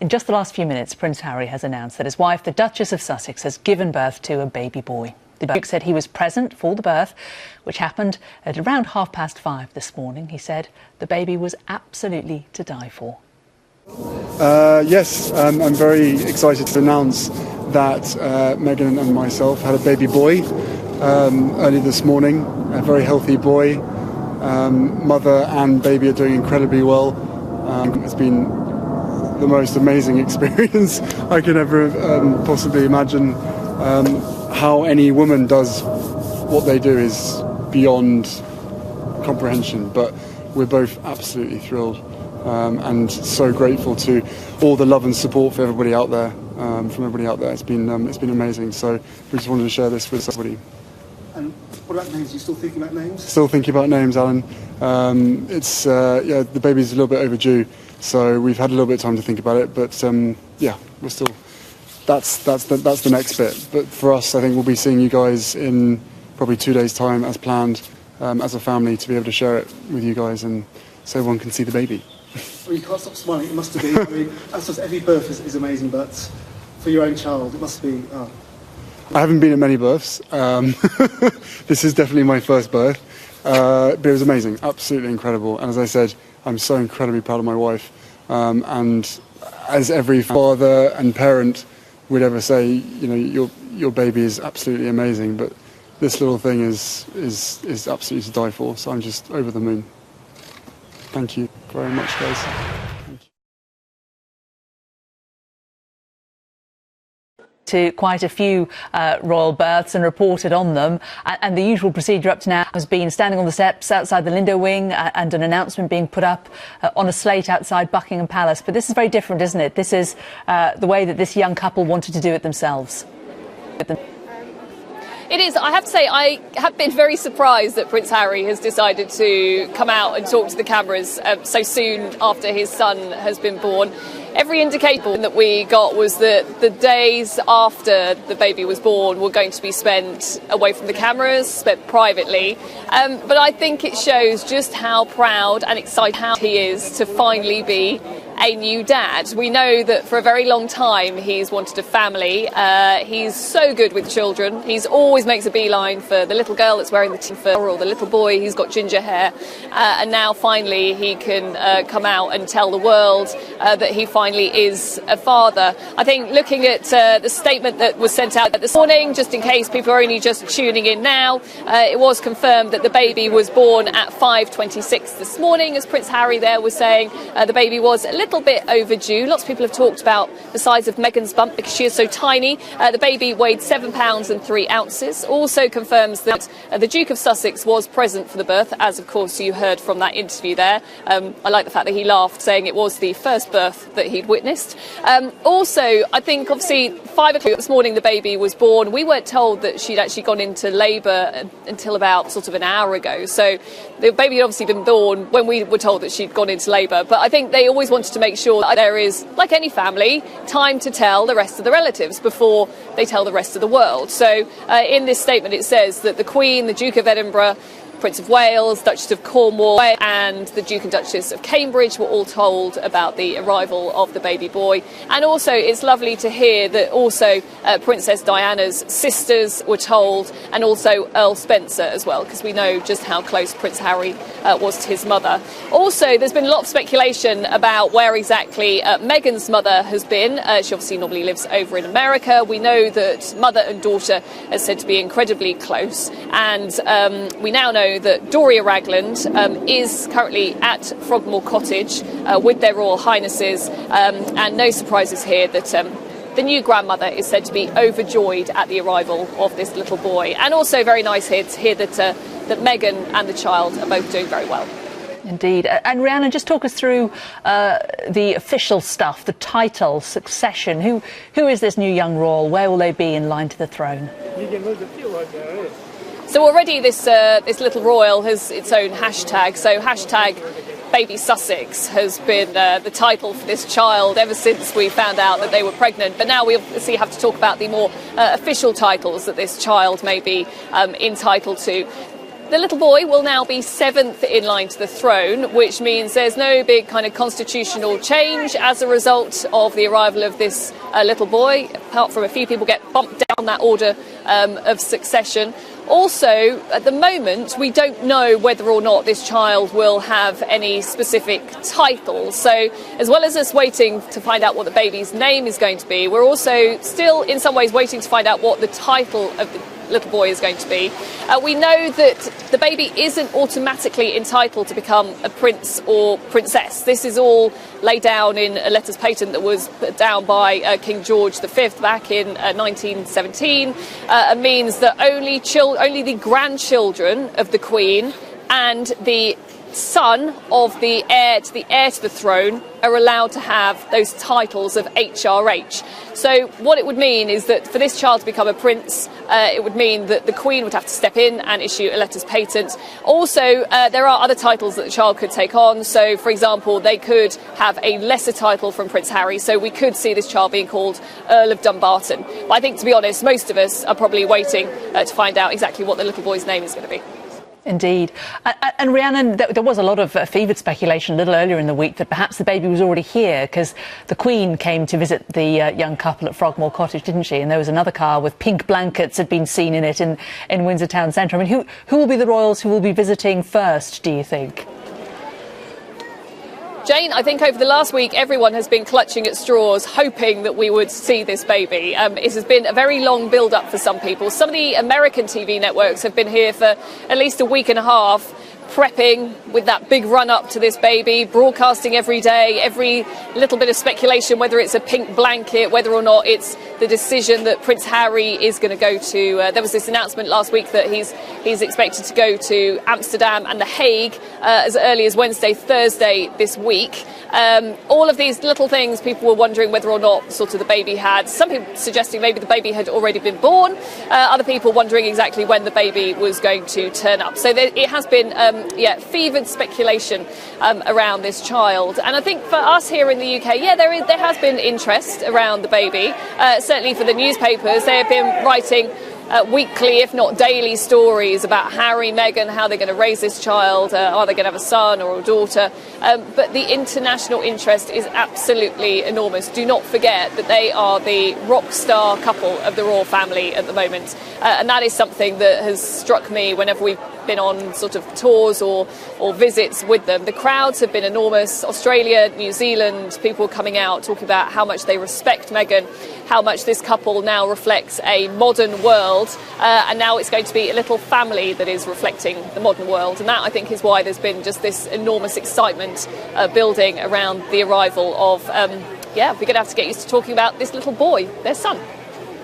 In just the last few minutes, Prince Harry has announced that his wife, the Duchess of Sussex, has given birth to a baby boy. The Duke said he was present for the birth, which happened at around 5:30 this morning. He said the baby was absolutely to die for. Yes, I'm very excited to announce that Meghan and myself had a baby boy early this morning, a very healthy boy. Mother and baby are doing incredibly well. It's been the most amazing experience I could ever possibly imagine. How any woman does what they do is beyond comprehension, but we're both absolutely thrilled and so grateful to all the love and support for everybody out there, from everybody out there. It's been amazing. So we just wanted to share this with everybody. And what about names? Are you still thinking about names? Still thinking about names, Alan. The baby's a little bit overdue, so we've had a little bit of time to think about it. But we're still. That's the next bit. But for us, I think we'll be seeing you guys in probably 2 days' time, as planned, as a family, to be able to share it with you guys, and so everyone can see the baby. Well, you can't stop smiling. It must have been. I mean, I suppose every birth is amazing, but for your own child, it must be. Oh. I haven't been at many births. This is definitely my first birth, but it was amazing, absolutely incredible. And as I said, I'm so incredibly proud of my wife. And as every father and parent would ever say, you know, your baby is absolutely amazing, but this little thing is absolutely to die for. So I'm just over the moon. Thank you very much, guys. Thank you. To quite a few royal births and reported on them, and the usual procedure up to now has been standing on the steps outside the Lindo wing and an announcement being put up on a slate outside Buckingham Palace. But this is very different, isn't it? This is the way that this young couple wanted to do it themselves. It is. I have to say, I have been very surprised that Prince Harry has decided to come out and talk to the cameras so soon after his son has been born. Every indication that we got was that the days after the baby was born were going to be spent away from the cameras, spent privately. But I think it shows just how proud and excited he is to finally be a new dad. We know that for a very long time he's wanted a family. He's so good with children. He's always makes a beeline for the little girl that's wearing the fur, or the little boy who's got ginger hair. And now finally he can come out and tell the world that he finally is a father. I think looking at the statement that was sent out this morning, just in case people are only just tuning in now, it was confirmed that the baby was born at 5:26 this morning. As Prince Harry there was saying, the baby was a little bit overdue. Lots of people have talked about the size of Meghan's bump because she is so tiny. The baby weighed 7 pounds and 3 ounces. Also confirms that the Duke of Sussex was present for the birth, as of course you heard from that interview there. I like the fact that he laughed, saying it was the first birth that he'd witnessed. Also, I think obviously 5 o'clock this morning the baby was born. We weren't told that she'd actually gone into labour until about sort of an hour ago. So the baby had obviously been born when we were told that she'd gone into labour. But I think they always wanted to make sure that there is, like any family, time to tell the rest of the relatives before they tell the rest of the world. So in this statement it says that the Queen, the Duke of Edinburgh, Prince of Wales, Duchess of Cornwall and the Duke and Duchess of Cambridge were all told about the arrival of the baby boy. And also it's lovely to hear that also Princess Diana's sisters were told, and also Earl Spencer as well, because we know just how close Prince Harry was to his mother. Also, there's been a lot of speculation about where exactly Meghan's mother has been. She obviously normally lives over in America. We know that mother and daughter are said to be incredibly close, and we now know that Doria Ragland is currently at Frogmore Cottage with their Royal Highnesses, and no surprises here that the new grandmother is said to be overjoyed at the arrival of this little boy. And also very nice here to hear that Meghan and the child are both doing very well. Indeed. And Rhiannon, just talk us through the official stuff, the title, succession. Who is this new young royal? Where will they be in line to the throne? So already this little royal has its own hashtag. So hashtag Baby Sussex has been the title for this child ever since we found out that they were pregnant. But now we obviously have to talk about the more official titles that this child may be entitled to. The little boy will now be 7th in line to the throne, which means there's no big kind of constitutional change as a result of the arrival of this little boy, apart from a few people get bumped down that order of succession. Also, at the moment, we don't know whether or not this child will have any specific title. So, as well as us waiting to find out what the baby's name is going to be, we're also still, in some ways, waiting to find out what the title of the little boy is going to be. We know that the baby isn't automatically entitled to become a prince or princess. This is all laid down in a letters patent that was put down by King George V back in 1917, and means that only the grandchildren of the Queen and the son of the heir to the throne are allowed to have those titles of HRH. So what it would mean is that for this child to become a prince, it would mean that the Queen would have to step in and issue a letters patent. Also, there are other titles that the child could take on. So, for example, they could have a lesser title from Prince Harry. So we could see this child being called Earl of Dumbarton. But I think, to be honest, most of us are probably waiting to find out exactly what the little boy's name is going to be. Indeed. And Rhiannon, there was a lot of fevered speculation a little earlier in the week that perhaps the baby was already here because the Queen came to visit the young couple at Frogmore Cottage, didn't she? And there was another car with pink blankets had been seen in it in Windsor Town Centre. I mean, who will be the royals who will be visiting first, do you think? Jane, I think over the last week everyone has been clutching at straws hoping that we would see this baby. It has been a very long build-up for some people. Some of the American TV networks have been here for at least a week and a half, prepping with that big run-up to this baby, broadcasting every day, every little bit of speculation, whether it's a pink blanket, whether or not it's the decision that Prince Harry is going to go to. There was this announcement last week that he's expected to go to Amsterdam and The Hague as early as Wednesday, Thursday this week. All of these little things, people were wondering whether or not sort of the baby had, some people suggesting maybe the baby had already been born, other people wondering exactly when the baby was going to turn up. So it has been fevered speculation around this child. And I think for us here in the UK, there has been interest around the baby. Certainly for the newspapers, they have been writing weekly, if not daily, stories about Harry, Meghan, how they're going to raise this child, are they going to have a son or a daughter? But the international interest is absolutely enormous. Do not forget that they are the rock star couple of the royal family at the moment. And that is something that has struck me whenever we've been on sort of tours or visits with them. The crowds have been enormous. Australia, New Zealand, people coming out talking about how much they respect Meghan, how much this couple now reflects a modern world, and now it's going to be a little family that is reflecting the modern world. And that, I think, is why there's been just this enormous excitement building around the arrival of, we're going to have to get used to talking about this little boy, their son.